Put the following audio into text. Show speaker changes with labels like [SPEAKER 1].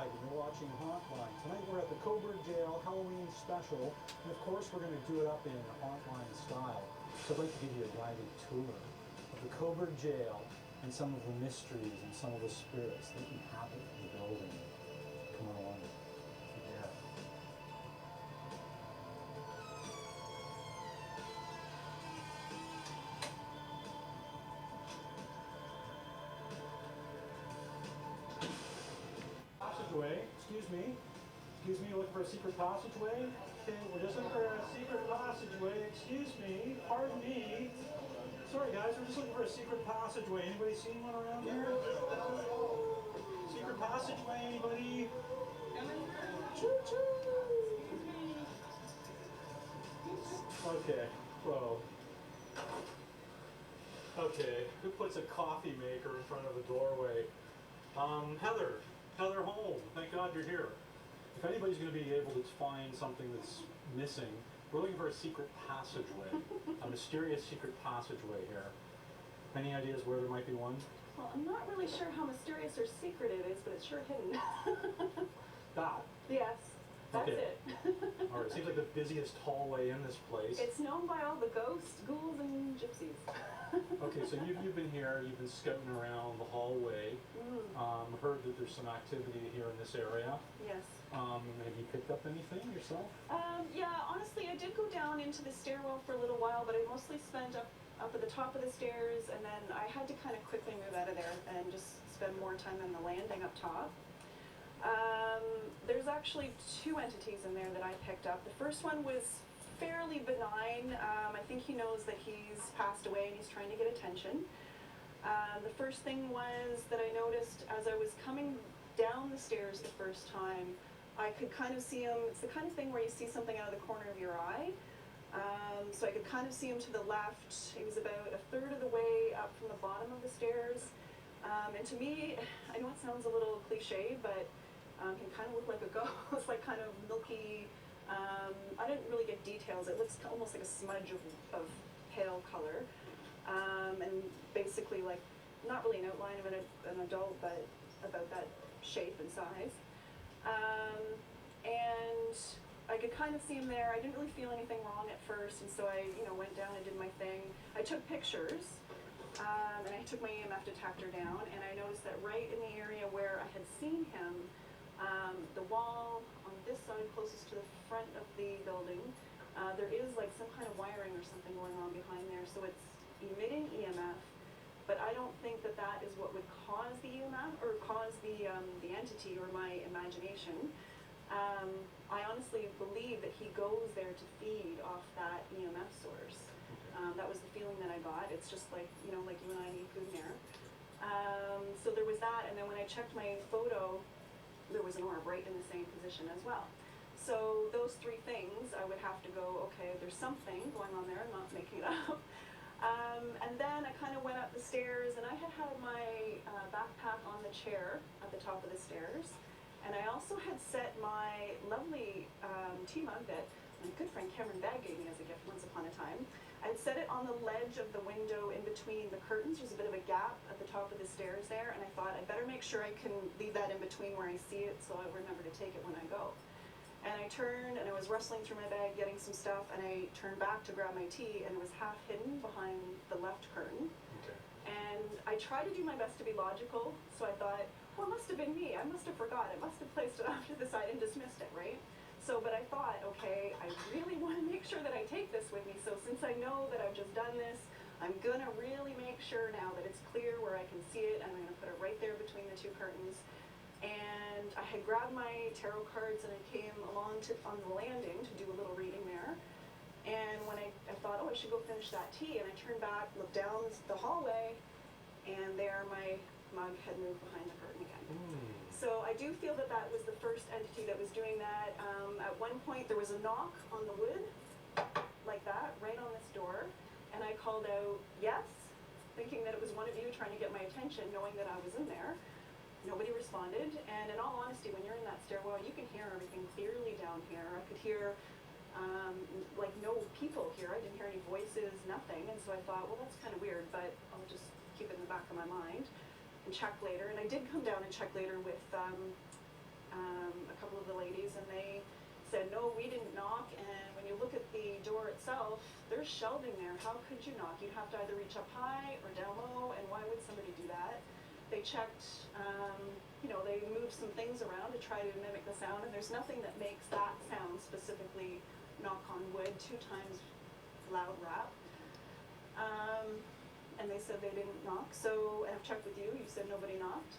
[SPEAKER 1] Bagg, and you're watching Hauntline. Tonight we're at the Cobourg Jail Halloween special, and of course we're going to do it up in Hauntline style. So I'd like to give you a guided tour of the Cobourg Jail and some of the mysteries and some of the spirits that inhabit the building. Come on along. Yeah. Passageway, excuse me, you're looking for a secret passageway? Okay, we're just looking for a secret passageway, excuse me, pardon me. Sorry guys, we're just looking for a secret passageway. Anybody seen one around here? Secret passageway, anybody? Choo choo! Okay, whoa. Okay, who puts a coffee maker in front of a doorway? Heather Holm, thank God you're here. If anybody's going to be able to find something that's missing, we're looking for a secret passageway, a mysterious secret passageway here. Any ideas where there might be one?
[SPEAKER 2] Well, I'm not really sure how mysterious or secret it is, but it's sure hidden.
[SPEAKER 1] That?
[SPEAKER 2] Yes, that's it.
[SPEAKER 1] All right, seems like the busiest hallway in this place.
[SPEAKER 2] It's known by all the ghosts, ghouls, and gypsies.
[SPEAKER 1] Okay, so you've been here, you've been scouting around the hallway, heard that there's some activity here in this area.
[SPEAKER 2] Yes.
[SPEAKER 1] Have you picked up anything yourself?
[SPEAKER 2] Yeah, honestly, I did go down into the stairwell for a little while, but I mostly spent up at the top of the stairs, and then I had to kind of quickly move out of there and just spend more time on the landing up top. There's actually two entities in there that I picked up. The first one was fairly benign. I think he knows that he's passed away and he's trying to get attention. The first thing was that I noticed as I was coming down the stairs the first time, I could kind of see him. It's the kind of thing where you see something out of the corner of your eye. So I could kind of see him to the left. He was about a third of the way up from the bottom of the stairs. And to me, I know it sounds a little cliche, but he kind of looked like a ghost, like kind of milky. I didn't really get details. It looks almost like a smudge of pale color. And basically like, not really an outline of an adult, but about that shape and size. And I could kind of see him there. I didn't really feel anything wrong at first, and so I, went down and did my thing. I took pictures, and I took my EMF detector down, and I noticed that right in the area where I had seen him, the wall on this side closest to the front of the building, there is like some kind of wiring or something going on behind there, so it's emitting EMF, but I don't think that that is what would cause the EMF or cause the entity or my imagination. I honestly believe that he goes there to feed off that EMF source. That was the feeling that I got. It's just like, like you and I need food and air. So there was that, and then when I checked my photo, there was an orb right in the same position as well. So those three things, I would have to go, okay, there's something going on there, I'm not making it up. And then I kind of went up the stairs, and I had my backpack on the chair at the top of the stairs. And I also had set my lovely tea mug that my good friend Cameron Bagg gave me as a gift once upon a time. I had set it on the ledge of the window in between the curtains. There's a bit of a gap at the top of the stairs there, and I thought I'd better make sure I can leave that in between where I see it so I remember to take it when I go. And I turned, and I was rustling through my bag getting some stuff, and I turned back to grab my tea, and it was half hidden behind the left curtain.
[SPEAKER 1] Okay.
[SPEAKER 2] And I tried to do my best to be logical, so I thought, well, it must have been me. I must have forgot. I must have placed it off to the side and dismissed it, right? So, but I thought, okay, I really want to make sure that I take this with me. So since I know that I've just done this, I'm going to really make sure now that it's clear where I can see it, and I'm going to put it right there between the two curtains. And I had grabbed my tarot cards, and I came along on the landing to do a little reading there. And when I thought, oh, I should go finish that tea, and I turned back, looked down the hallway, and there my mug had moved behind the curtain again. So I do feel that that was the first entity that was doing that. At one point there was a knock on the wood, like that, right on this door, and I called out, yes, thinking that it was one of you trying to get my attention, knowing that I was in there. Nobody responded, and in all honesty, when you're in that stairwell, you can hear everything clearly down here. I could hear like no people here. I didn't hear any voices, nothing, and so I thought, well, that's kind of weird, but I'll just keep it in the back of my mind and check later. And I did come down and check later with a couple of the ladies, and they said, no, we didn't knock, and when you look at the door itself, there's shelving there. How could you knock? You'd have to either reach up high or down low, and why would somebody do that? They checked, they moved some things around to try to mimic the sound, and there's nothing that makes that sound specifically knock on wood 2 times loud rap. And they said they didn't knock, so, and I've checked with you, you said nobody knocked.